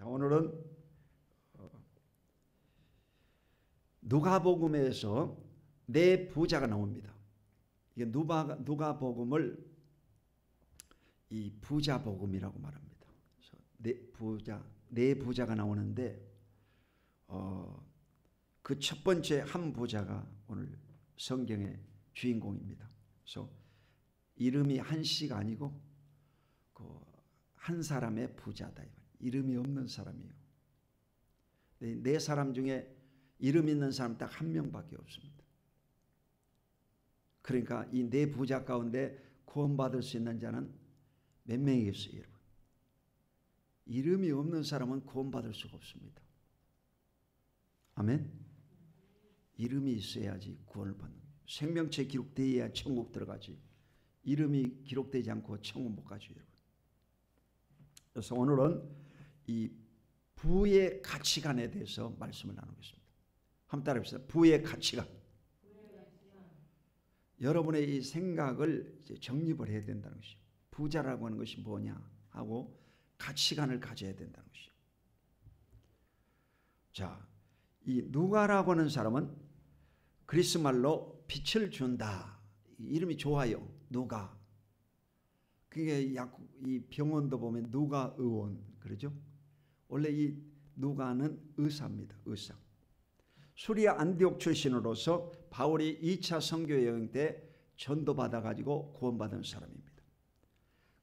자, 오늘은 누가복음에서 네 부자가 나옵니다. 이게 누가복음을 이 부자복음이라고 말합니다. 그래서 네 부자가 나오는데 그 첫 번째 한 부자가 오늘 성경의 주인공입니다. 그래서 이름이 한씨가 아니고 한 사람의 부자다. 이름이 없는 사람이에요. 네 사람 중에 이름 있는 사람 딱 한 명밖에 없습니다. 그러니까 이 네 부자 가운데 구원받을 수 있는 자는 몇 명이겠어요, 여러분? 이름이 없는 사람은 구원받을 수가 없습니다. 아멘? 이름이 있어야지 구원을 받는 거예요. 생명체 기록되어야 천국 들어가지. 이름이 기록되지 않고 천국 못 가죠, 여러분. 그래서 오늘은 이 부의 가치관에 대해서 말씀을 나누겠습니다. 한번 따라해보세요. 부의 가치관. 여러분의 이 생각을 이제 정립을 해야 된다는 것이죠. 부자라고 하는 것이 뭐냐 하고 가치관을 가져야 된다는 것이죠. 자, 이 누가라고 하는 사람은 그리스 말로 빛을 준다. 이름이 좋아요. 누가. 그게 이 병원도 보면 누가 의원 그러죠. 원래 이 누가는 의사입니다. 의사. 수리아 안디옥 출신으로서 바울이 2차 선교 여행 때 전도받아 가지고 구원받은 사람입니다.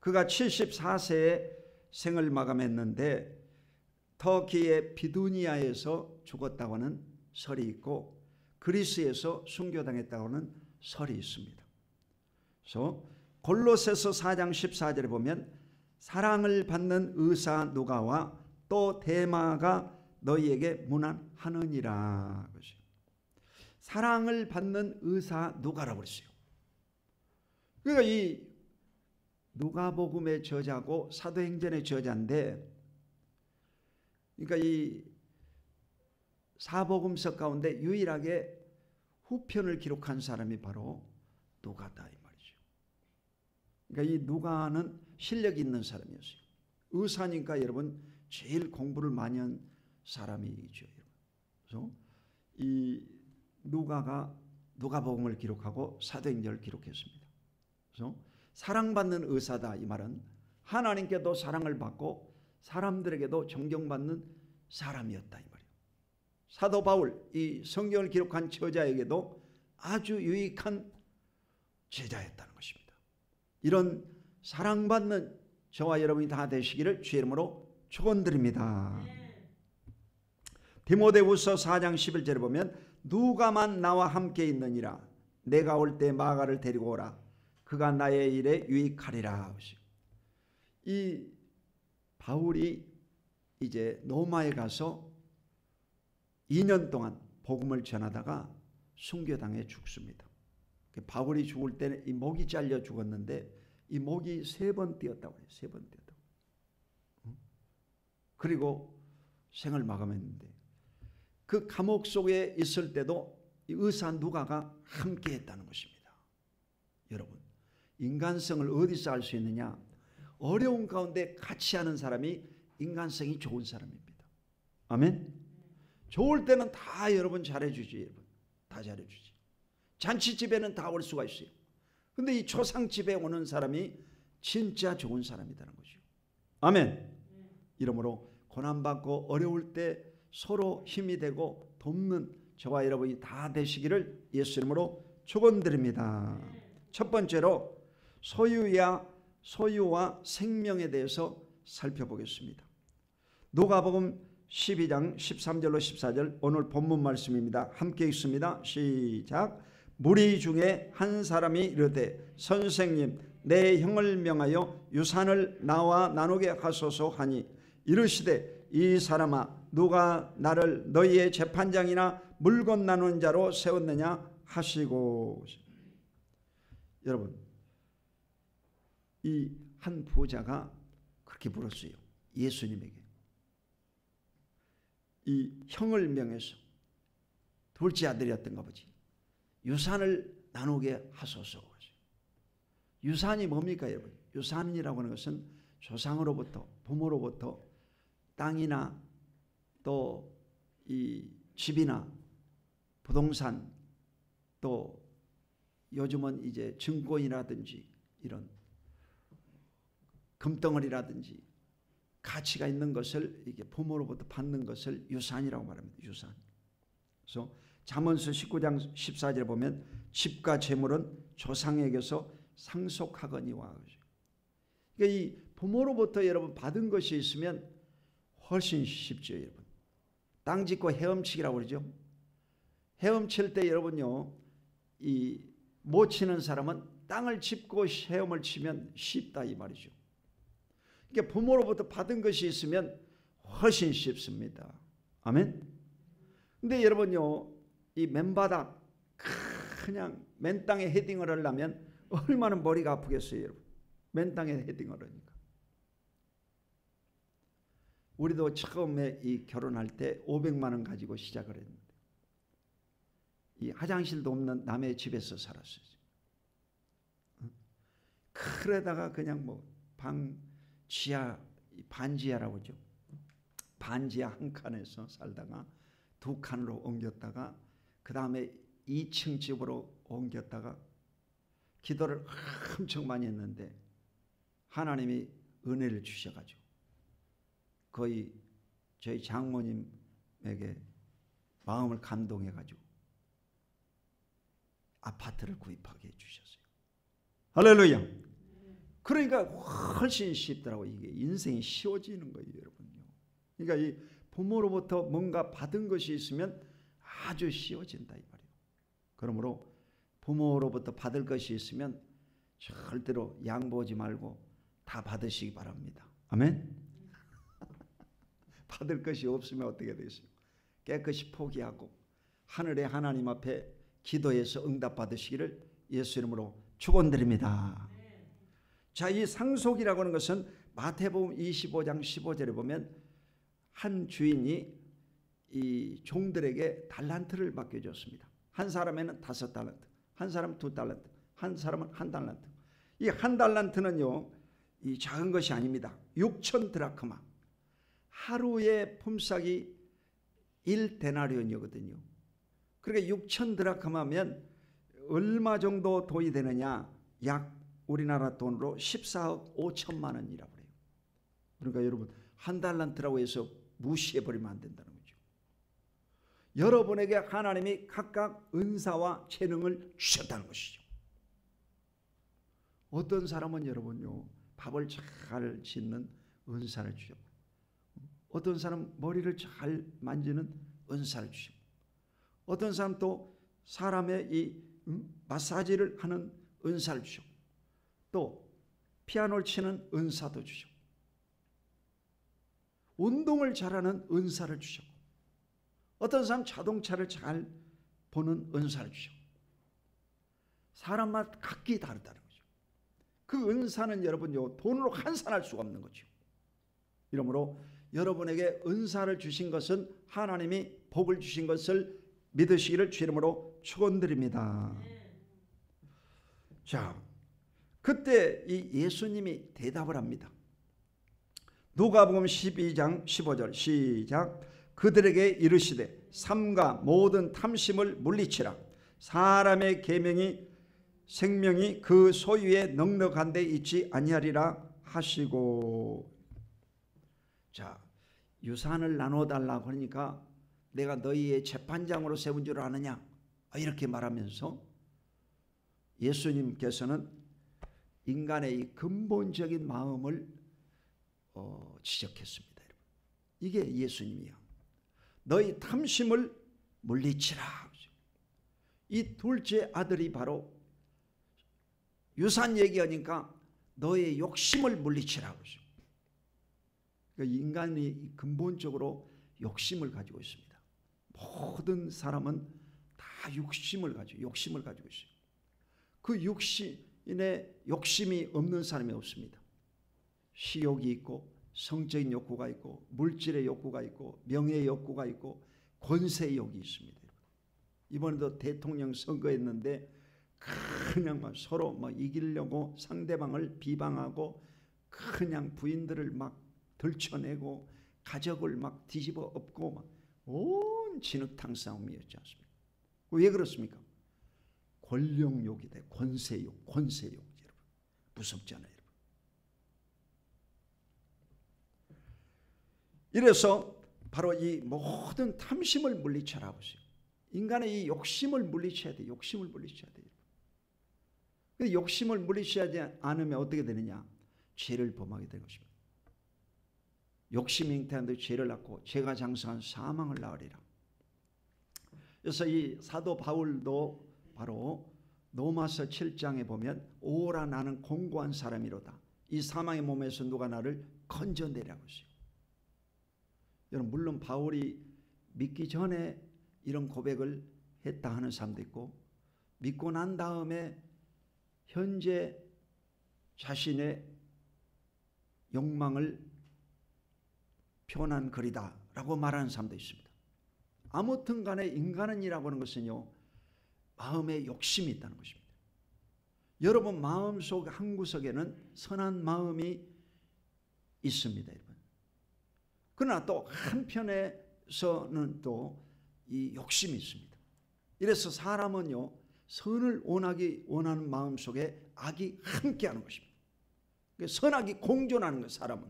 그가 74세에 생을 마감했는데 터키의 비두니아에서 죽었다고 하는 설이 있고 그리스에서 순교당했다고 하는 설이 있습니다. 그래서 골로새서 4장 14절에 보면 사랑을 받는 의사 누가와 또 데마가 너희에게 문안하느니라. 사랑을 받는 의사 누가라고 그랬어요. 그러니까 이 누가복음의 저자고 사도행전의 저자인데, 그러니까 이 사복음서 가운데 유일하게 후편을 기록한 사람이 바로 누가다 이 말이죠. 그러니까 이 누가는 실력 있는 사람이었어요. 의사니까 여러분 제일 공부를 많이 한 사람이죠. 그래서 이 누가가 누가복음을 기록하고 사도행전을 기록했습니다. 그래서 사랑받는 의사다 이 말은 하나님께도 사랑을 받고 사람들에게도 존경받는 사람이었다 이 말이에요. 사도 바울 이 성경을 기록한 저자에게도 아주 유익한 제자였다는 것입니다. 이런 사랑받는 저와 여러분이 다 되시기를 주의 이름으로 축원드립니다. 디모데후서 4장 11절에 보면 누가만 나와 함께 있느니라 내가 올 때 마가를 데리고 오라 그가 나의 일에 유익하리라. 이 바울이 이제 로마에 가서 2년 동안 복음을 전하다가 순교당해 죽습니다. 바울이 죽을 때는 이 목이 잘려 죽었는데 이 목이 3번 띄었다고 해요. 3번 띄었다고. 그리고 생을 마감했는데 그 감옥 속에 있을 때도 이 의사 누가가 함께 했다는 것입니다. 여러분, 인간성을 어디서 알 수 있느냐? 어려운 가운데 같이 하는 사람이 인간성이 좋은 사람입니다. 아멘? 좋을 때는 다 여러분 잘해주지. 여러분 다 잘해주지. 잔치집에는 다 올 수가 있어요. 근데 이 초상집에 오는 사람이 진짜 좋은 사람이라는 거죠. 아멘. 이러므로 고난받고 어려울 때 서로 힘이 되고 돕는 저와 여러분이 다 되시기를 예수 이름으로 축원드립니다. 첫 번째로 소유와 생명에 대해서 살펴보겠습니다. 누가복음 12장 13절로 14절 오늘 본문 말씀입니다. 함께 읽습니다. 시작. 무리 중에 한 사람이 이르되 선생님 내 형을 명하여 유산을 나와 나누게 하소서 하니 이르시되 이 사람아 누가 나를 너희의 재판장이나 물건 나누는 자로 세웠느냐 하시고. 여러분 이 한 부자가 그렇게 물었어요. 예수님에게 이 형을 명해서 둘째 아들이었던가 보지 유산을 나누게 하소서. 유산이 뭡니까 여러분? 유산이라고 하는 것은 조상으로부터 부모로부터 땅이나 또 이 집이나 부동산 또 요즘은 이제 증권이라든지 이런 금덩어리라든지 가치가 있는 것을 이게 부모로부터 받는 것을 유산이라고 말합니다. 유산. 그래서 잠언서 19장 14절에 보면 집과 재물은 조상에게서 상속하거니와. 그러니까 이 부모로부터 여러분 받은 것이 있으면 훨씬 쉽죠, 여러분. 땅 짓고 헤엄치기라고 그러죠. 헤엄칠 때 여러분요, 이 못 치는 사람은 땅을 짚고 헤엄을 치면 쉽다 이 말이죠. 그러니까 부모로부터 받은 것이 있으면 훨씬 쉽습니다. 아멘. 근데 여러분요, 이 맨바닥 그냥 맨 땅에 헤딩을 하려면 얼마나 머리가 아프겠어요, 여러분. 맨 땅에 헤딩을 하니까. 우리도 처음에 이 결혼할 때 500만 원 가지고 시작을 했는데 이 화장실도 없는 남의 집에서 살았어요. 그러다가 그냥 뭐 방 지하 반지하라고 하죠. 반지하 한 칸에서 살다가 두 칸으로 옮겼다가 그 다음에 2층 집으로 옮겼다가 기도를 엄청 많이 했는데 하나님이 은혜를 주셔가지고 거의 저희 장모님에게 마음을 감동해가지고 아파트를 구입하게 해주셨어요. 할렐루야. 그러니까 훨씬 쉽더라고요. 이게 인생이 쉬워지는 거예요, 여러분요. 그러니까 이 부모로부터 뭔가 받은 것이 있으면 아주 쉬워진다 이 말이에요. 그러므로 부모로부터 받을 것이 있으면 절대로 양보하지 말고 다 받으시기 바랍니다. 아멘. 받을 것이 없으면 어떻게 되겠어요? 깨끗이 포기하고 하늘의 하나님 앞에 기도해서 응답받으시기를 예수 이름으로 축원드립니다. 자, 이 상속이라고 하는 것은 마태복음 25장 15절에 보면 한 주인이 이 종들에게 달란트를 맡겨줬습니다. 한 사람에는 5달란트, 한 사람 2달란트, 한 사람은 1달란트. 이 1달란트는요, 이 작은 것이 아닙니다. 6천 드라크마. 하루의 품삯이 1데나리온이거든요. 그러니까 6천 드라크마면 얼마 정도 돈이 되느냐? 약 우리나라 돈으로 14억 5천만 원이라고 그래요. 그러니까 여러분 1달란트라고 해서 무시해버리면 안 된다는 거죠. 여러분에게 하나님이 각각 은사와 재능을 주셨다는 것이죠. 어떤 사람은 여러분요, 밥을 잘 짓는 은사를 주셨고, 어떤 사람 머리를 잘 만지는 은사를 주셨고, 어떤 사람 또 사람의 이 마사지를 하는 은사를 주셨고, 또 피아노를 치는 은사도 주셨고, 운동을 잘하는 은사를 주셨고, 어떤 사람 자동차를 잘 보는 은사를 주셨고, 사람마다 각기 다르다는 거죠. 그 은사는 여러분요, 돈으로 환산할 수가 없는 거죠. 이러므로 여러분에게 은사를 주신 것은 하나님이 복을 주신 것을 믿으시기를 주 이름으로 축원드립니다. 자, 그때 이 예수님이 대답을 합니다. 누가복음 12장 15절 시작. 그들에게 이르시되 삼가 모든 탐심을 물리치라. 사람의 계명이 생명이 그 소유에 넉넉한 데 있지 아니하리라 하시고. 자, 유산을 나눠달라고 그러니까 내가 너희의 재판장으로 세운 줄 아느냐 이렇게 말하면서 예수님께서는 인간의 이 근본적인 마음을 지적했습니다. 이게 예수님이야. 너희 탐심을 물리치라. 이 둘째 아들이 바로 유산 얘기하니까 너의 욕심을 물리치라. 그러니까 인간이 근본적으로 욕심을 가지고 있습니다. 모든 사람은 다 욕심을 가지고 있어요. 그 욕심이 없는 사람이 없습니다. 식욕이 있고 성적인 욕구가 있고 물질의 욕구가 있고 명예의 욕구가 있고 권세의 욕이 있습니다. 이번에도 대통령 선거했는데 그냥 막 서로 막 이기려고 상대방을 비방하고 그냥 부인들을 막 들춰내고 가족을 막 뒤집어 엎고 막 온 진흙탕 싸움이었지 않습니까? 왜 그렇습니까? 권력욕이 돼. 권세욕, 권세욕. 여러분 무섭잖아요. 여러분. 이래서 바로 이 모든 탐심을 물리쳐라 보세요. 인간의 이 욕심을 물리쳐야 돼. 욕심을 물리쳐야 돼요. 욕심을 물리치지 않으면 어떻게 되느냐? 죄를 범하게 되는 것입니다. 욕심이 잉태한데 죄를 낳고 죄가 장성한 사망을 낳으리라. 그래서 이 사도 바울도 바로 로마서 7장에 보면 오라 나는 공고한 사람이로다. 이 사망의 몸에서 누가 나를 건져내라고 했어요. 여러분 물론 바울이 믿기 전에 이런 고백을 했다 하는 사람도 있고 믿고 난 다음에 현재 자신의 욕망을 표현한 글이다 라고 말하는 사람도 있습니다. 아무튼 간에 인간은이라고 하는 것은요 마음에 욕심이 있다는 것입니다. 여러분 마음속 한구석에는 선한 마음이 있습니다. 여러분. 그러나 또 한편에서는 또 이 욕심이 있습니다. 이래서 사람은요 선을 원하는 마음속에 악이 함께하는 것입니다. 선악이 공존하는 것 사람은.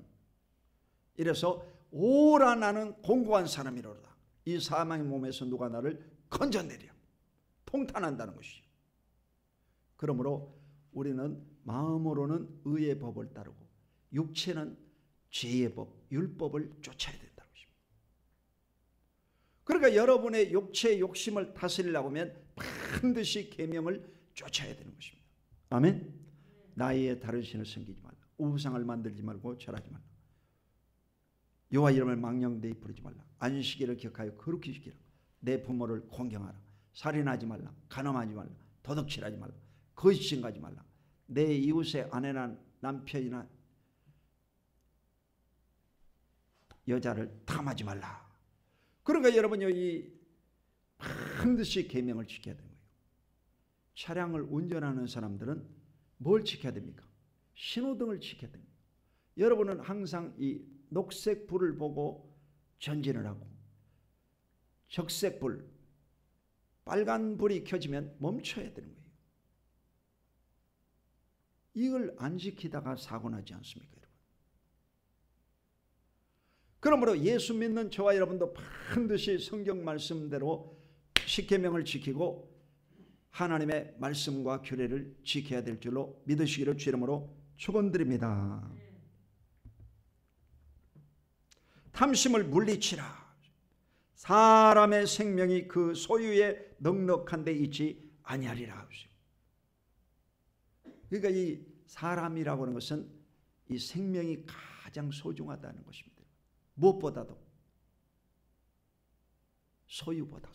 이래서 오라 나는 공고한 사람이로다. 이 사망의 몸에서 누가 나를 건져내려 통탄한다는 것이죠. 그러므로 우리는 마음으로는 의의 법을 따르고 육체는 죄의 법, 율법을 쫓아야 된다는 것입니다. 그러니까 여러분의 육체의 욕심을 다스리려고 하면 반드시 계명을 쫓아야 되는 것입니다. 아멘. 나의 다른 신을 섬기지 말라. 우상을 만들지 말고 절하지 말라. 여호와 이름을 망령되이 부르지 말라. 안식일을 기억하여 거룩히 지키라. 내 부모를 공경하라. 살인하지 말라. 간음하지 말라. 도둑질하지 말라. 거짓 증거하지 말라. 내 이웃의 아내나 남편이나 여자를 탐하지 말라. 그러니까 여러분요 이 반드시 계명을 지켜야 되는 거예요. 차량을 운전하는 사람들은 뭘 지켜야 됩니까? 신호등을 지켜야 됩니다. 여러분은 항상 이 녹색 불을 보고 전진을 하고 적색 불, 빨간 불이 켜지면 멈춰야 되는 거예요. 이걸 안 지키다가 사고 나지 않습니까, 여러분? 그러므로 예수 믿는 저와 여러분도 반드시 성경 말씀대로 십계명을 지키고 하나님의 말씀과 규례를 지켜야 될 줄로 믿으시기를 주 이름으로 축원드립니다. 탐심을 물리치라. 사람의 생명이 그 소유에 넉넉한 데 있지 아니하리라. 그러니까 이 사람이라고 하는 것은 이 생명이 가장 소중하다는 것입니다. 무엇보다도 소유보다.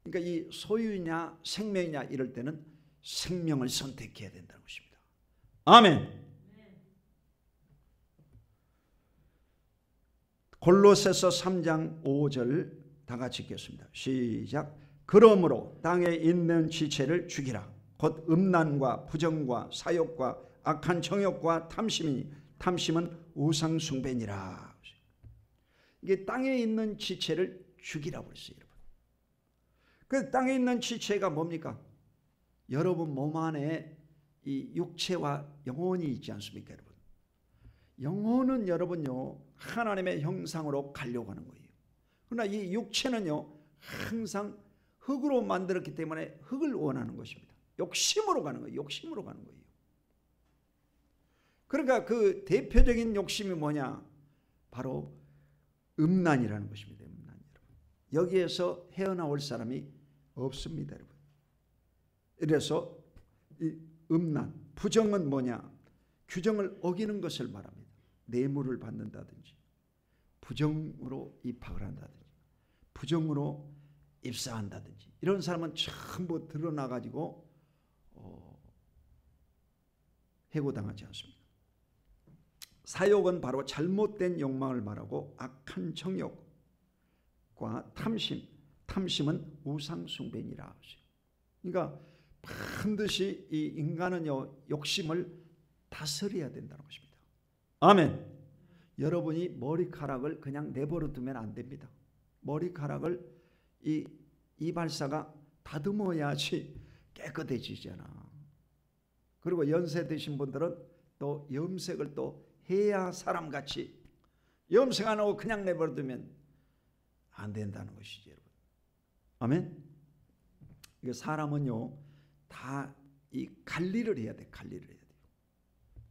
그러니까 이 소유냐 생명이냐 이럴 때는 생명을 선택해야 된다는 것입니다. 아멘. 골로새서 3장 5절 다 같이 읽겠습니다. 시작. 그러므로 땅에 있는 지체를 죽이라. 곧 음란과 부정과 사욕과 악한 정욕과 탐심이니 탐심은 우상 숭배니라. 이게 땅에 있는 지체를 죽이라고 했어요, 여러분. 그 땅에 있는 지체가 뭡니까? 여러분 몸 안에 이 육체와 영혼이 있지 않습니까, 여러분? 영혼은 여러분요 하나님의 형상으로 가려고 하는 거예요. 그러나 이 육체는요 항상 흙으로 만들었기 때문에 흙을 원하는 것입니다. 욕심으로 가는 거예요. 욕심으로 가는 거예요. 그러니까 그 대표적인 욕심이 뭐냐? 바로 음란이라는 것입니다. 음란, 여러분. 여기에서 헤어나올 사람이 없습니다, 여러분. 이래서 이 음란, 부정은 뭐냐? 규정을 어기는 것을 말합니다. 뇌물을 받는다든지 부정으로 입학을 한다든지 부정으로 입사한다든지 이런 사람은 전부 드러나가지고 해고당하지 않습니다. 사욕은 바로 잘못된 욕망을 말하고 악한 정욕과 탐심은 우상숭배니라. 그러니까 반드시 이 인간은요 욕심을 다스려야 된다는 것입니다. 아멘. 여러분이 머리카락을 그냥 내버려 두면 안 됩니다. 머리카락을 이 이발사가 다듬어야지 깨끗해지잖아. 그리고 연세 드신 분들은 또 염색을 또 해야 사람같이, 염색 안 하고 그냥 내버려 두면 안 된다는 것이죠, 여러분. 아멘. 이게 사람은요 다 이 관리를 해야 돼. 관리를 해야 돼요.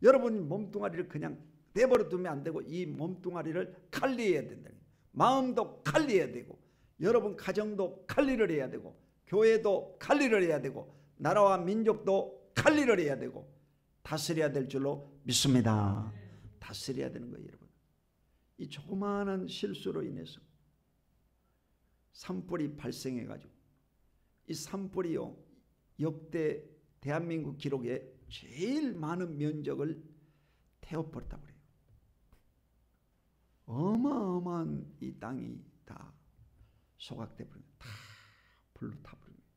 여러분 몸뚱아리를 그냥 내버려 두면 안 되고 이 몸뚱아리를 관리해야 된다. 마음도 관리해야 되고, 여러분 가정도 관리를 해야 되고, 교회도 관리를 해야 되고, 나라와 민족도 관리를 해야 되고, 다스려야 될 줄로 믿습니다. 다스려야 되는 거예요, 여러분. 이 조그마한 실수로 인해서 산불이 발생해 가지고, 이 산불이요 역대 대한민국 기록에 제일 많은 면적을 태워버렸다 그래요. 어마어마한 이 땅이 다 소각돼 버리면 다 불로 타버립니다.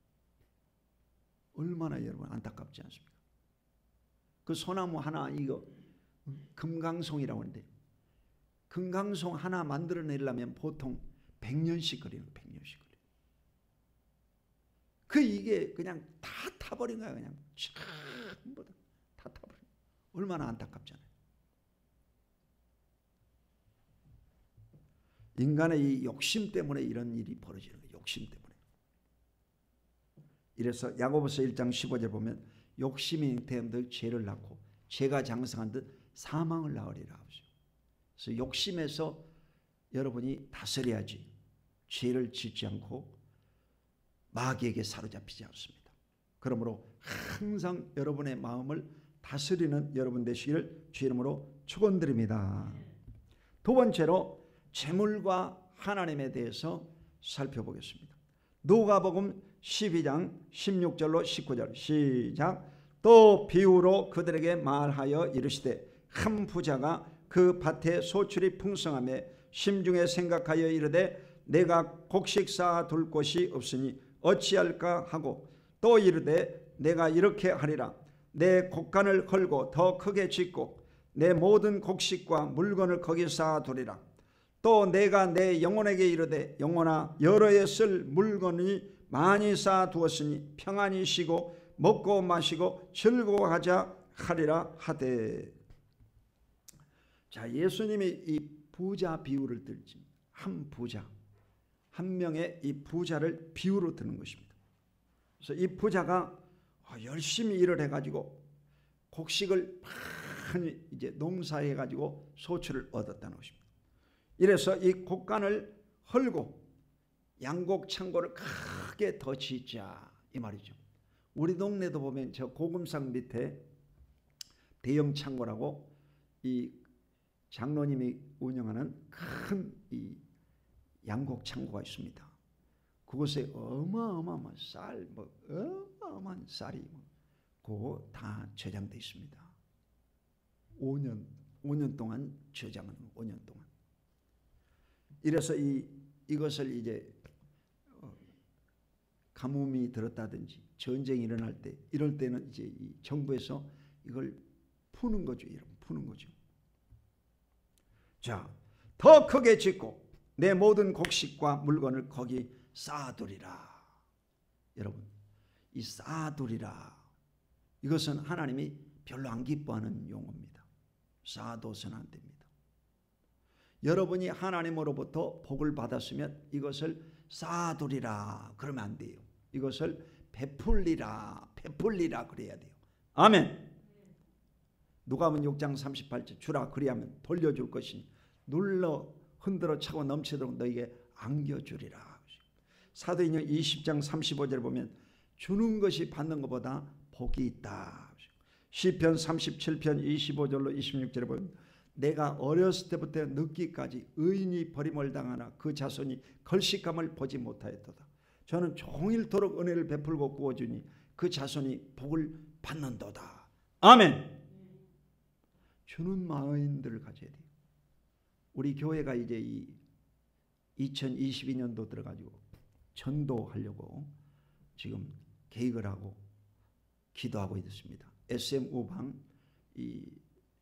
얼마나 여러분 안타깝지 않습니까? 그 소나무 하나, 이거 금강송이라고 하는데, 금강송 하나 만들어내려면 보통 100년씩 걸려요. 100년씩 걸려요. 이게 그냥 다 타버린 거야. 그냥 전부 다 타버린 거야. 얼마나 안타깝잖아요. 인간의 이 욕심 때문에 이런 일이 벌어지는 거예요. 욕심 때문에. 이래서 야고보서 1장 15절 보면 욕심이 됨들 죄를 낳고 죄가 장성한 듯 사망을 낳으리라 하죠. 그래서 욕심에서 여러분이 다스려야지 죄를 짓지 않고 마귀에게 사로잡히지 않습니다. 그러므로 항상 여러분의 마음을 다스리는 여러분 되시기를 주 이름으로 축원드립니다. 두 번째로 재물과 하나님에 대해서 살펴보겠습니다. 누가복음 12장 16절로 19절 시작. 또 비유로 그들에게 말하여 이르시되 한 부자가 그 밭에 소출이 풍성하며 심중에 생각하여 이르되 내가 곡식 쌓아둘 곳이 없으니 어찌할까 하고 또 이르되 내가 이렇게 하리라. 내 곡간을 헐고 더 크게 짓고 내 모든 곡식과 물건을 거기 쌓아두리라. 또 내가 내 영혼에게 이르되 영혼아 여러 해 쓸 물건이 많이 쌓아두었으니 평안히 쉬고 먹고 마시고 즐거워하자 하리라 하되. 자, 예수님이 이 부자 비유를 들지, 한 부자, 한 명의 이 부자를 비유로 드는 것입니다. 그래서 이 부자가 열심히 일을 해가지고 곡식을 많이 이제 농사해가지고 소출을 얻었다는 것입니다. 이래서 이 곡간을 헐고 양곡 창고를 크게 더 짓자 이 말이죠. 우리 동네도 보면 저 고금상 밑에 대형 창고라고 이 장로님이 운영하는 큰 이 양곡 창고가 있습니다. 그곳에 어마어마한 쌀, 어마어마한 쌀이 그거 다 저장돼 있습니다. 5년 동안 저장은 5년 동안. 이래서 이것을 이제 가뭄이 들었다든지 전쟁이 일어날 때, 이럴 때는 이제 이 정부에서 이걸 푸는 거죠, 여러분, 푸는 거죠. 자, 더 크게 짓고 내 모든 곡식과 물건을 거기 쌓아두리라. 여러분, 이 쌓아두리라, 이것은 하나님이 별로 안 기뻐하는 용어입니다. 쌓아둬서는 안 됩니다. 여러분이 하나님으로부터 복을 받았으면 이것을 쌓아두리라 그러면 안 돼요. 이것을 베풀리라 그래야 돼요. 아멘. 누가복음 6장 38절 주라 그리하면 돌려줄 것이니 눌러 흔들어 차고 넘치도록 너에게 안겨주리라. 사도행전 20장 35절 보면 주는 것이 받는 것보다 복이 있다. 시편 37편 25절로 26절에 보면 내가 어렸을 때부터 늙기까지 의인이 버림을 당하나 그 자손이 걸식함을 보지 못하였도다. 저는 종일토록 은혜를 베풀고 구워주니 그 자손이 복을 받는도다. 아멘. 주는 마음들을 가져야 돼요. 우리 교회가 이제 이 2022년도 들어가지고 전도하려고 지금 계획을 하고 기도하고 있습니다. SM 우방 이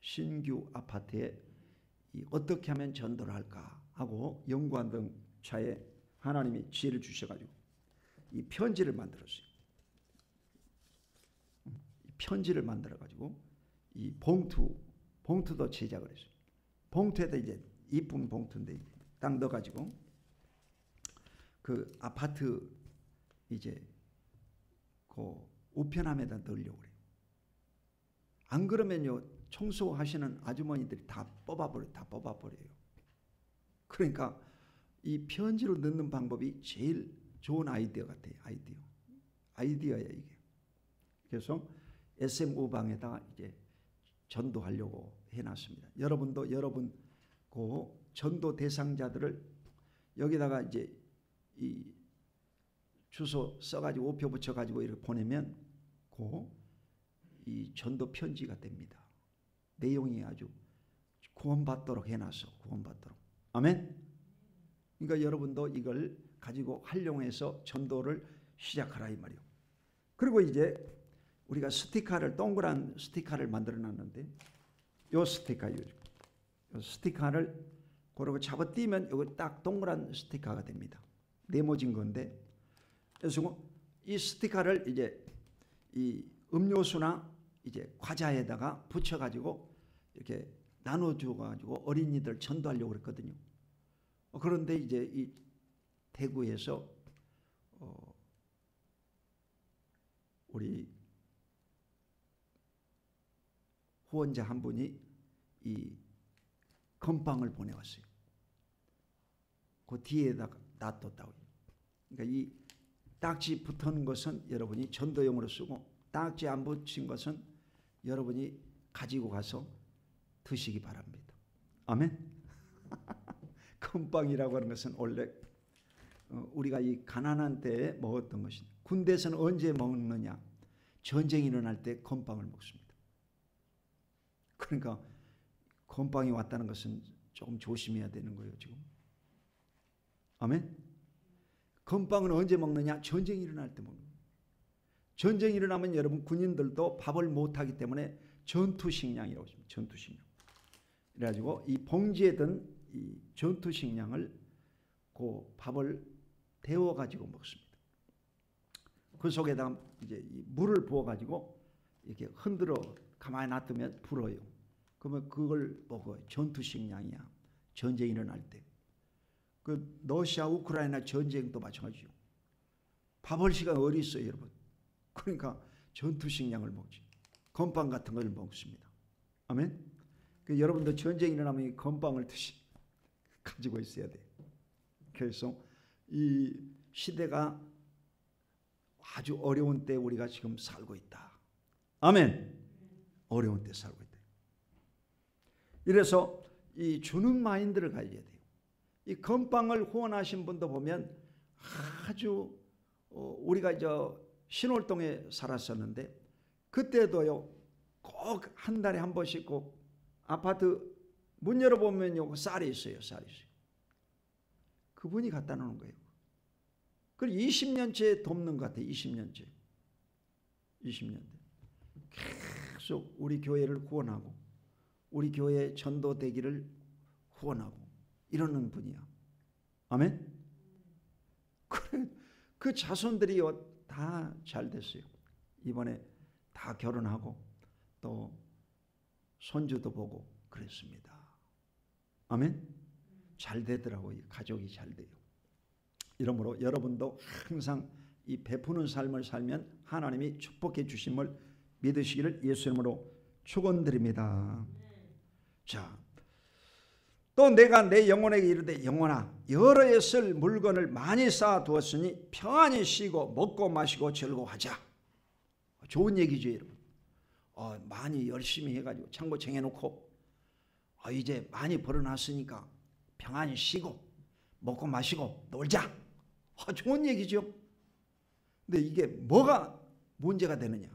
신규 아파트에 어떻게 하면 전도를 할까 하고 연구하던 차에 하나님이 지혜를 주셔가지고 이 편지를 만들었어요. 편지를 만들어가지고 이 봉투도 제작을 했어요. 봉투에다 이제 이쁜 봉투인데 딱 넣어가지고 그 아파트 이제 그 우편함에다 넣으려고 그래요. 안 그러면요 청소하시는 아주머니들이 다 뽑아버려요. 그러니까 이 편지로 넣는 방법이 제일 좋은 아이디어 같아요. 아이디어야 이게. 그래서 SMU방에다가 이제 전도하려고 해놨습니다. 여러분도 여러분 그 전도 대상자들을 여기다가 이제 이 주소 써가지고 우표 붙여가지고 이렇게 보내면 이 전도 편지가 됩니다. 내용이 아주 구원받도록 해놨어. 구원받도록. 아멘. 그러니까 여러분도 이걸 가지고 활용해서 전도를 시작하라 이 말이요. 그리고 이제 우리가 스티커를 동그란 스티커를 만들어놨는데 요 스티커를 그러고 잡아띄면 이거 딱 동그란 스티커가 됩니다. 네모진 건데 그래서 이 스티커를 이제 이 음료수나 이제 과자에다가 붙여가지고 이렇게 나눠줘가지고 어린이들 전도하려고 그랬거든요. 그런데 이제 이 대구에서 우리 후원자 한 분이 이 건빵을 보내왔어요. 그 뒤에다가 놔뒀다고. 그러니까 이 딱지 붙은 것은 여러분이 전도용으로 쓰고 딱지 안 붙인 것은 여러분이 가지고 가서 드시기 바랍니다. 아멘. 건빵이라고 하는 것은 원래 우리가 이 가난한 때에 먹었던 것이 군대에서는 언제 먹느냐? 전쟁이 일어날 때 건빵을 먹습니다. 그러니까 건빵이 왔다는 것은 조금 조심해야 되는 거예요 지금. 아멘. 건빵은 언제 먹느냐? 전쟁이 일어날 때 먹는 거예요. 전쟁이 일어나면 여러분 군인들도 밥을 못하기 때문에 전투식량이라고 합니다. 전투식량. 그래가지고 이 봉지에 든 이 전투식량을 그 밥을 데워가지고 먹습니다. 그 속에다 이제 이 물을 부어가지고 이렇게 흔들어 가만히 놔두면 불어요. 그러면 그걸 먹어요. 전투식량이야. 전쟁이 일어날 때. 그 러시아 우크라이나 전쟁도 마찬가지요. 밥을 시간 어디 있어요 여러분. 그러니까 전투식량을 먹지. 건빵 같은 걸 먹습니다. 아멘. 그 여러분도 전쟁이 일어나면 이 건빵을 가지고 있어야 돼요. 그래서 이 시대가 아주 어려운 때 우리가 지금 살고 있다. 아멘. 어려운 때 살고 있다. 이래서 이 주는 마인드를 가져야 돼요. 이 건빵을 후원하신 분도 보면 아주 우리가 신월동에 살았었는데 그때도요 꼭 한 달에 한 번씩 꼭 아파트 문 열어보면요 쌀이 있어요. 그분이 갖다 놓는 거예요. 그걸 20년째 돕는 것 같아요. 20년째 계속 우리 교회를 후원하고 우리 교회 전도되기를 후원하고 이러는 분이야. 아멘. 그래, 그 자손들이요 다 잘 됐어요. 이번에 다 결혼하고 또 손주도 보고 그랬습니다. 아멘. 잘 되더라고요. 가족이 잘 돼요. 이러므로 여러분도 항상 이 베푸는 삶을 살면 하나님이 축복해 주심을 믿으시기를 예수 이름으로 축원드립니다. 자, 또 내가 내 영혼에게 이르되 영혼아 여러 해 쓸 물건을 많이 쌓아 두었으니 평안히 쉬고 먹고 마시고 즐거워하자. 좋은 얘기죠 여러분. 많이 열심히 해가지고 창고 정해놓고 이제 많이 벌어놨으니까 평안히 쉬고 먹고 마시고 놀자. 좋은 얘기죠. 근데 이게 뭐가 문제가 되느냐?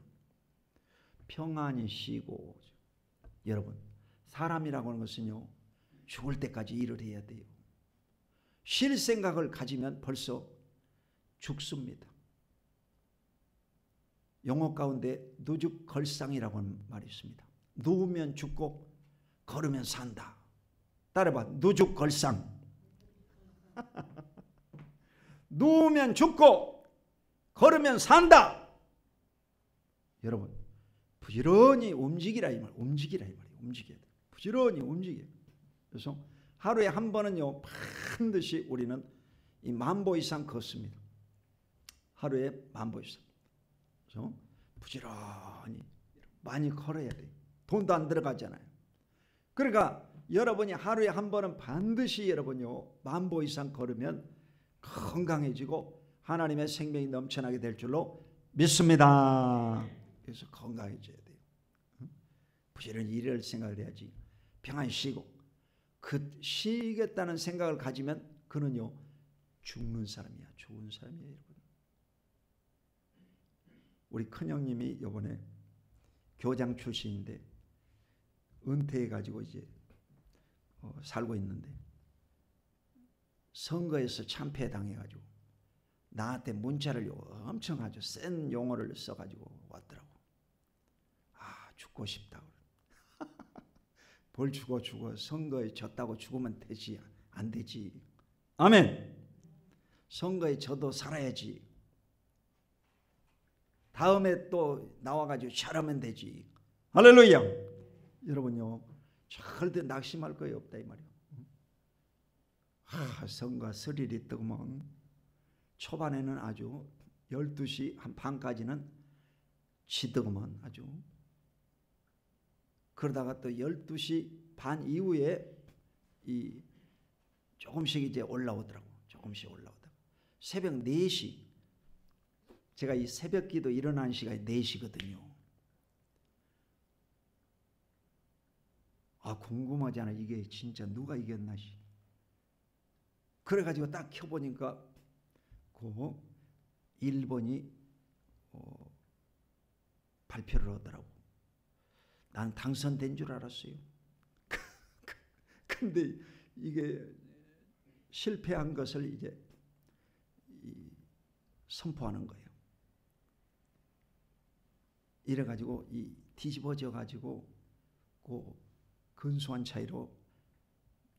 평안히 쉬고. 여러분 사람이라고 하는 것은요 죽을 때까지 일을 해야 돼요. 쉴 생각을 가지면 벌써 죽습니다. 영어 가운데 누죽걸상이라고 하는 말이 있습니다. 누우면 죽고 걸으면 산다. 따라봐. 누죽걸상. 누우면 죽고 걸으면 산다. 여러분, 부지런히 움직이라 이 말. 움직이라 이 말이에요. 움직여야 돼. 부지런히 움직여. 그래서 하루에 한 번은요 반드시 우리는 이 10,000보 이상 걷습니다. 하루에 10,000보 이상. 그래서 부지런히 많이 걸어야 돼요. 돈도 안 들어가잖아요. 그러니까 여러분이 하루에 한 번은 반드시 여러분요 10,000보 이상 걸으면 건강해지고 하나님의 생명이 넘쳐나게 될 줄로 믿습니다. 그래서 건강해져야 돼요. 부지런히 일을 생각을 해야지. 평안히 쉬고. 그 쉬겠다는 생각을 가지면 그는요 죽는 사람이야. 좋은 사람이에요. 여러분. 우리 큰형님이 이번에 교장 출신인데 은퇴해가지고 이제 살고 있는데 선거에서 참패당해가지고 나한테 문자를 엄청 아주 센 용어를 써가지고 왔더라고. 아, 죽고 싶다고. 뭘 죽어. 선거에 졌다고 죽으면 되지. 안 되지. 아멘. 선거에 져도 살아야지. 다음에 또 나와가지고 잘하면 되지. 할렐루야. 여러분요 절대 낙심할 거예요 없다 이 말이에요. 선거 스릴이 뜨거면 초반에는 아주 12시 한 반까지는 지드거면 아주, 그러다가 또 12시 반 이후에 이 조금씩 이제 올라오더라고. 조금씩 올라오다가 새벽 4시, 제가 이 새벽 기도 일어나는 시간이 4시거든요. 아, 궁금하잖아. 이게 진짜 누가 이겼나 시. 그래가지고 딱 켜보니까 그 일본이 발표를 하더라고. 난 당선된 줄 알았어요. 근데 이게 실패한 것을 이제 선포하는 거예요. 이래가지고 이 뒤집어져 가지고 그 근소한 차이로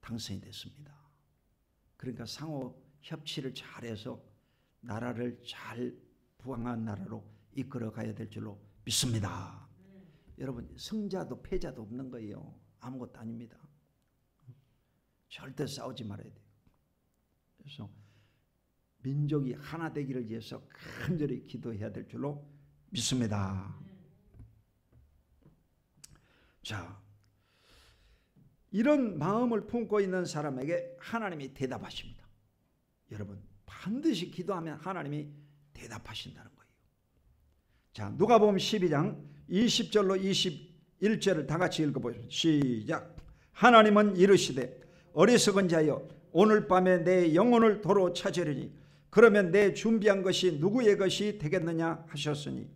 당선이 됐습니다. 그러니까 상호 협치를 잘해서 나라를 잘 부강한 나라로 이끌어 가야 될 줄로 믿습니다. 여러분, 승자도 패자도 없는 거예요. 아무것도 아닙니다. 절대 싸우지 말아야 돼요. 그래서 민족이 하나 되기를 위해서 간절히 기도해야 될 줄로 믿습니다. 자, 이런 마음을 품고 있는 사람에게 하나님이 대답하십니다. 여러분, 반드시 기도하면 하나님이 대답하신다는 거예요. 자, 누가복음 12장 20절로 21절을 다 같이 읽어보십시오. 시작. 하나님은 이르시되 어리석은 자여, 오늘 밤에 내 영혼을 도로 찾으려니 그러면 내 준비한 것이 누구의 것이 되겠느냐 하셨으니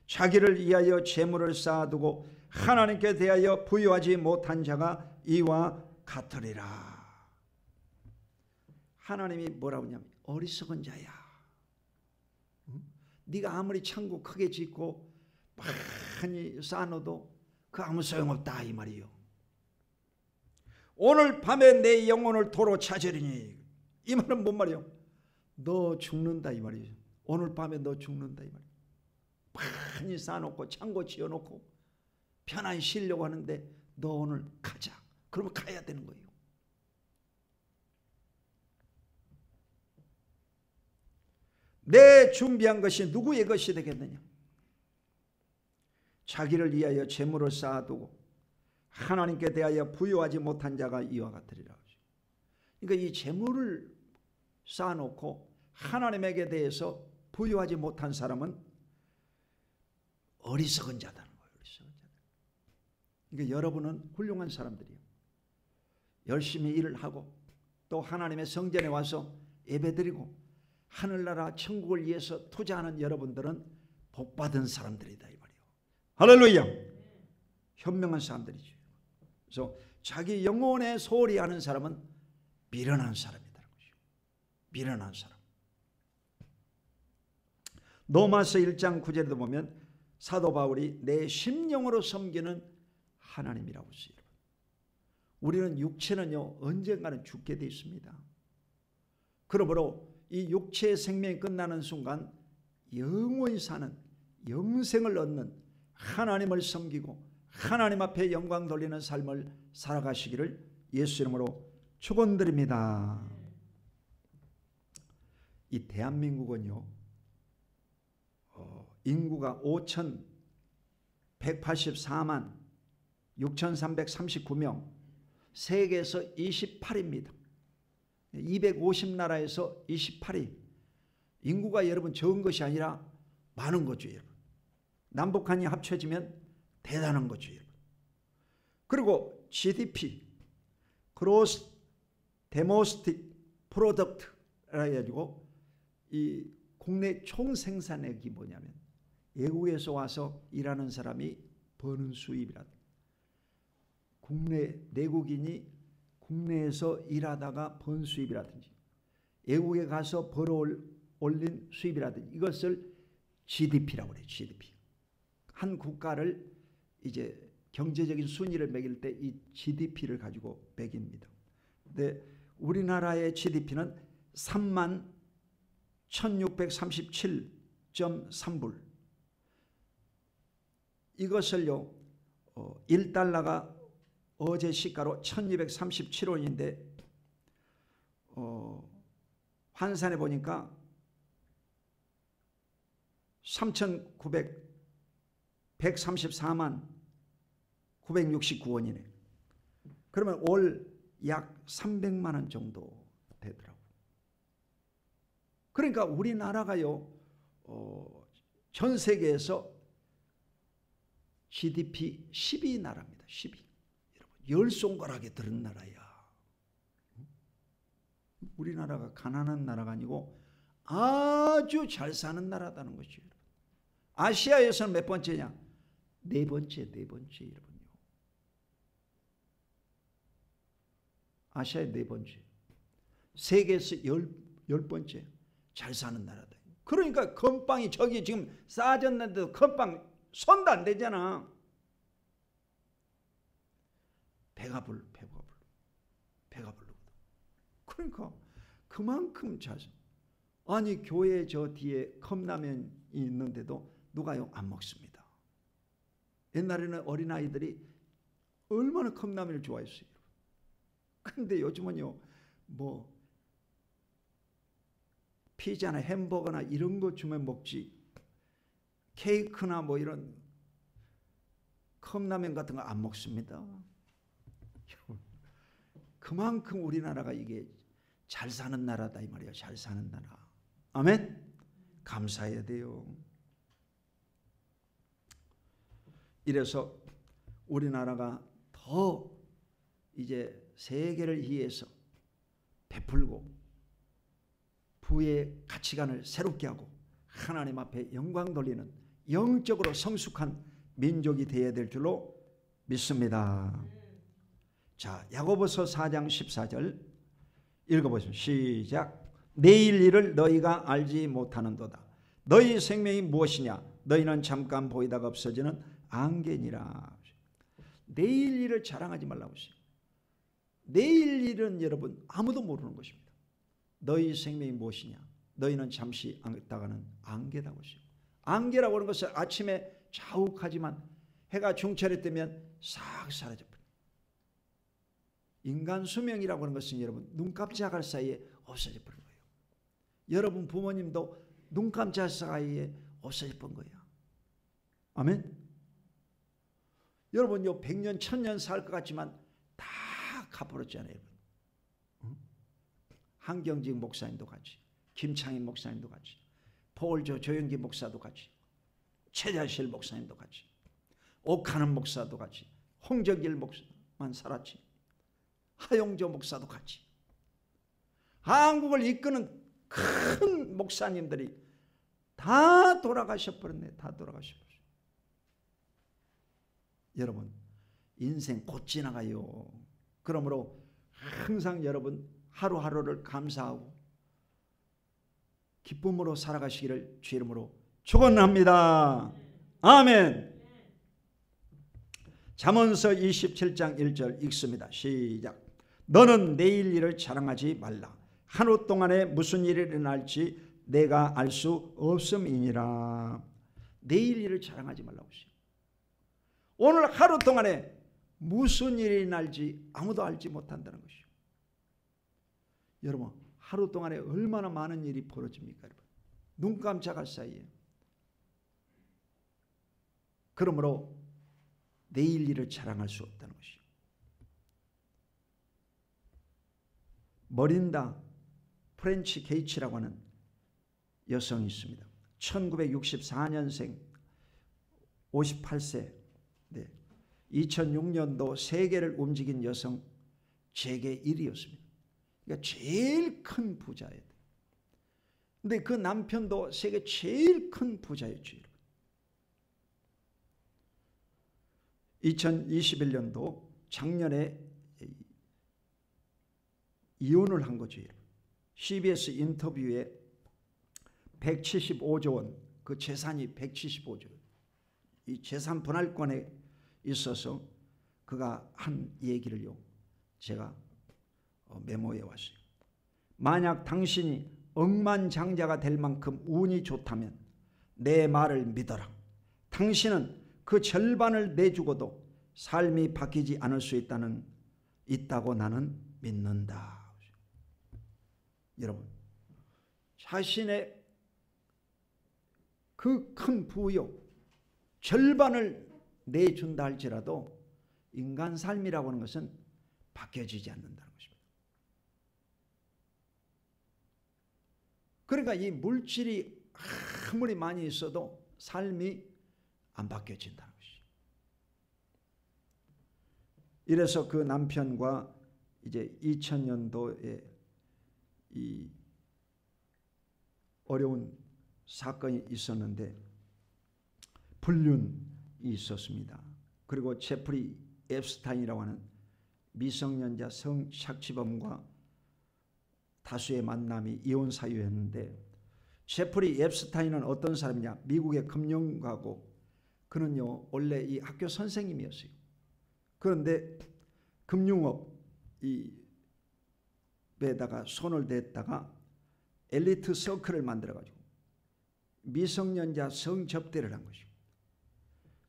자기를 위하여 재물을 쌓아두고 하나님께 대하여 부유하지 못한 자가 이와 같으리라. 하나님이 뭐라고 하냐면 어리석은 자야. 네가 아무리 창고 크게 짓고 많이 쌓아놓아도 그 아무 소용없다 이 말이에요. 오늘 밤에 내 영혼을 도로 찾으리니, 이 말은 뭔 말이에요? 너 죽는다 이 말이에요. 오늘 밤에 너 죽는다 이 말이에요. 많이 쌓아놓고 창고 지어놓고 편안히 쉬려고 하는데 너 오늘 가자. 그러면 가야 되는 거예요. 내 준비한 것이 누구의 것이 되겠느냐? 자기를 위하여 재물을 쌓아두고 하나님께 대하여 부유하지 못한 자가 이와 같으리라. 그러니까 이 재물을 쌓아놓고 하나님에게 대해서 부유하지 못한 사람은 어리석은 자다는 거예요. 어리석은 자다. 그러니까 여러분은 훌륭한 사람들이에요. 열심히 일을 하고 또 하나님의 성전에 와서 예배드리고 하늘나라 천국을 위해서 투자하는 여러분들은 복받은 사람들이다 이 말이에요. 할렐루야. 현명한 사람들이죠. 그래서 자기 영혼에 소홀히 하는 사람은 미련한 사람이라는 것이죠. 미련한 사람. 로마서 1장 9절에도 보면 사도 바울이 내 심령으로 섬기는 하나님이라고 써요. 우리는 육체는요 언젠가는 죽게 되어 있습니다. 그러므로 이 육체의 생명이 끝나는 순간 영원히 사는 영생을 얻는 하나님을 섬기고 하나님 앞에 영광 돌리는 삶을 살아가시기를 예수 이름으로 축원드립니다. 이 대한민국은요 인구가 5,184만 6,339명, 세계에서 28위입니다. 250나라에서 28위. 인구가 여러분 적은 것이 아니라 많은 거죠, 여러분. 남북한이 합쳐지면 대단한 거죠, 여러분. 그리고 GDP, Gross Domestic Product라 해가지고 이 국내 총생산액이 뭐냐면 외국에서 와서 일하는 사람이 버는 수입이라든지 국내 내국인이 국내에서 일하다가 번 수입이라든지 외국에 가서 벌어 올린 수입이라든지 이것을 GDP라고 그래요. GDP. 한 국가를 이제 경제적인 순위를 매길 때 이 GDP를 가지고 매깁니다. 근데 우리나라의 GDP는 31,637.3불. 이것을요 1달러가 어제 시가로 1237원인데 환산해 보니까 134만 969원이네. 그러면 올 약 300만 원 정도 되더라고. 그러니까 우리나라가요 전 세계에서 GDP 10위 나라입니다. 10위. 여러분, 열 손가락에 드는 나라야. 우리나라가 가난한 나라가 아니고 아주 잘 사는 나라다는 것이죠. 아시아에서는 몇 번째냐? 네 번째, 여러분요. 아시아의 네 번째. 세계에서 열 번째 잘 사는 나라다. 그러니까 건빵이 저기 지금 싸졌는데도 건빵 손도 안 되잖아. 배가 부르거든. 그러니까 그만큼 잘. 아니 교회 저 뒤에 컵라면이 있는데도 누가요 안 먹습니다. 옛날에는 어린아이들이 얼마나 컵라면을 좋아했어요. 그런데 요즘은요 뭐 피자나 햄버거나 이런 거 주면 먹지 케이크나 뭐 이런 컵라면 같은 거 안 먹습니다. 그만큼 우리나라가 이게 잘 사는 나라다 이 말이에요. 잘 사는 나라. 아멘. 감사해야 돼요. 이래서 우리나라가 더 이제 세계를 위해서 베풀고 부의 가치관을 새롭게 하고 하나님 앞에 영광 돌리는 영적으로 성숙한 민족이 되어야 될 줄로 믿습니다. 자, 야고보서 4장 14절 읽어보시죠. 시작. 내일 일을 너희가 알지 못하는도다. 너희 생명이 무엇이냐? 너희는 잠깐 보이다가 없어지는 안개니라. 내일 일을 자랑하지 말라고 했어요. 내일 일은 여러분 아무도 모르는 것입니다. 너희 생명이 무엇이냐? 너희는 잠시 있다가는 안개다고 했어요. 안개라고 하는 것은 아침에 자욱하지만 해가 중천에 뜨면 싹 사라져버려요. 인간 수명이라고 하는 것은 여러분 눈 깜짝할 사이에 없어져 버린 거예요. 여러분 부모님도 눈 깜짝할 사이에 없어져 버린 거예요. 아멘. 여러분 요 100년 1000년 살 것 같지만 다 가버렸잖아요. 한경직 목사님도 같이, 김창인 목사님도 같이, 포울조 조영기 목사도 같이, 최자실 목사님도 같이, 옥하는 목사도 같이, 홍정길 목사만 살았지, 하용조 목사도 같이, 한국을 이끄는 큰 목사님들이 다 돌아가셔버렸네. 다 돌아가셔버렸어요. 여러분 인생 곧 지나가요. 그러므로 항상 여러분 하루하루를 감사하고 기쁨으로 살아가시기를 주 이름으로 축원합니다. 아멘. 잠언서 27장 1절 읽습니다. 시작. 너는 내일 일을 자랑하지 말라. 하루 동안에 무슨 일이 일어날지 내가 알 수 없음이니라. 내일 일을 자랑하지 말라고 했어요. 오늘 하루 동안에 무슨 일이 일어날지 아무도 알지 못한다는 것이요. 여러분, 하루 동안에 얼마나 많은 일이 벌어집니까? 여러분, 눈 깜짝할 사이에. 그러므로 내일 일을 자랑할 수 없다는 것이요. 머린다 프렌치 게이츠라고 하는 여성이 있습니다. 1964년생 58세. 네. 2006년도 세계를 움직인 여성 재계 1위였습니다. 그러니까 제일 큰 부자예요. 근데 그 남편도 세계 제일 큰 부자였죠. 2021년도 작년에 이혼을 한 거죠. CBS 인터뷰에 175조 원, 그 재산이 175조 원, 이 재산 분할권에 있어서 그가 한 얘기를요 제가 메모해 왔어요. 만약 당신이 억만장자가 될 만큼 운이 좋다면 내 말을 믿어라. 당신은 그 절반을 내주고도 삶이 바뀌지 않을 수 있다고 나는 믿는다. 여러분, 자신의 그 큰 부여 절반을 내준다 할지라도 인간 삶이라고 하는 것은 바뀌어지지 않는다는 것입니다. 그러니까 이 물질이 아무리 많이 있어도 삶이 안 바뀌어진다는 것이죠. 이래서 그 남편과 이제 2000년도에 이 어려운 사건이 있었는데 불륜이 있었습니다. 그리고 제프리 앱스타인이라고 하는 미성년자 성착취범과 다수의 만남이 이혼 사유였는데, 제프리 앱스타인은 어떤 사람이냐? 미국의 금융가고, 그는요 원래 이 학교 선생님이었어요. 그런데 금융업 에다가 손을 댔다가 엘리트 서클을 만들어가지고 미성년자 성접대를 한 것이고,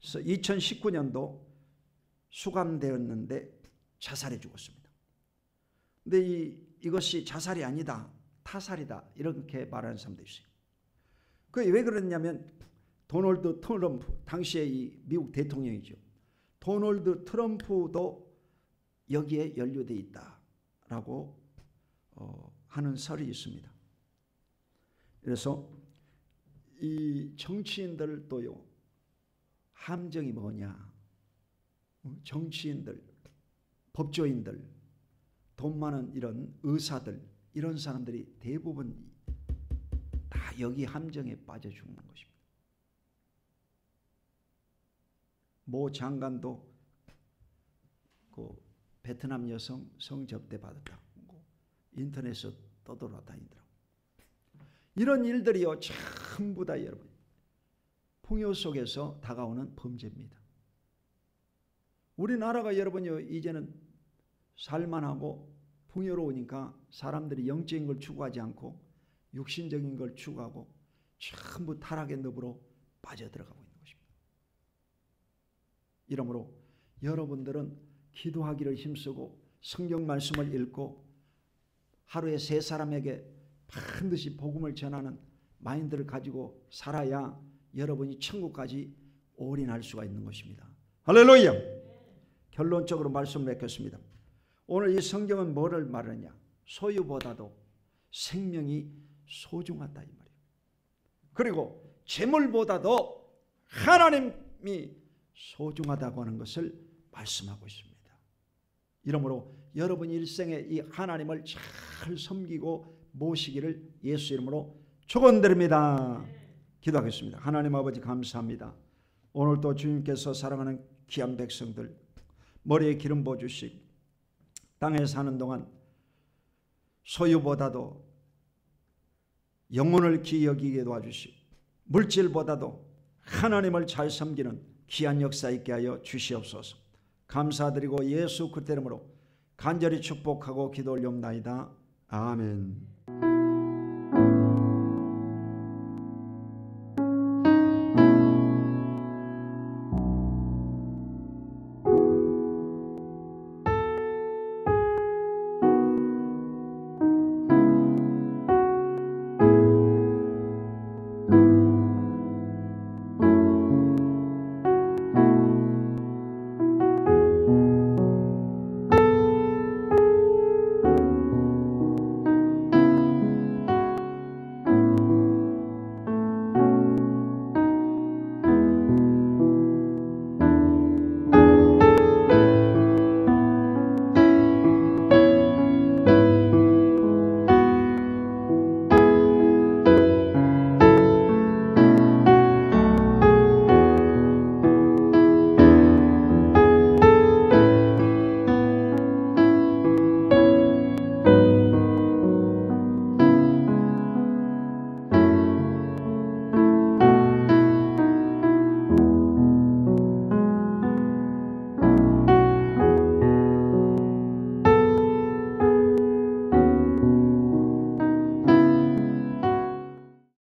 그래서 2019년도 수감되었는데 자살해 죽었습니다. 근데 이것이 자살이 아니다, 타살이다, 이렇게 말하는 사람도 있어요. 그게 왜 그러냐면 도널드 트럼프, 당시에 이 미국 대통령이죠. 도널드 트럼프도 여기에 연루되어 있다라고 하는 설이 있습니다. 그래서 이 정치인들도요 함정이 뭐냐? 정치인들, 법조인들, 돈 많은 이런 의사들, 이런 사람들이 대부분 다 여기 함정에 빠져 죽는 것입니다. 모 장관도 그 베트남 여성 성접대 받았다고 인터넷에서 떠돌아다니더라고요. 이런 일들이요 전부 다 여러분 풍요 속에서 다가오는 범죄입니다. 우리나라가 여러분요 이제는 살만하고 풍요로우니까 사람들이 영적인 걸 추구하지 않고 육신적인 걸 추구하고 전부 타락의 늪으로 빠져들어가고 있는 것입니다. 이러므로 여러분들은 기도하기를 힘쓰고 성경 말씀을 읽고 하루에 3사람에게 반드시 복음을 전하는 마인드를 가지고 살아야 여러분이 천국까지 올인할 수가 있는 것입니다. 할렐루야. 결론적으로 말씀을 맺겠습니다. 오늘 이 성경은 뭐를 말하느냐? 소유보다도 생명이 소중하다 이 말이에요. 그리고 재물보다도 하나님이 소중하다고 하는 것을 말씀하고 있습니다. 이러므로 여러분 일생에 이 하나님을 잘 섬기고 모시기를 예수 이름으로 축원드립니다. 기도하겠습니다. 하나님 아버지 감사합니다. 오늘도 주님께서 사랑하는 귀한 백성들 머리에 기름 부어주시고 땅에 사는 동안 소유보다도 영혼을 귀히 여기게 도와주시고 물질보다도 하나님을 잘 섬기는 귀한 역사 있게 하여 주시옵소서. 감사드리고 예수 그리스도 이름으로 간절히 축복하고 기도 올리옵나이다. 아멘.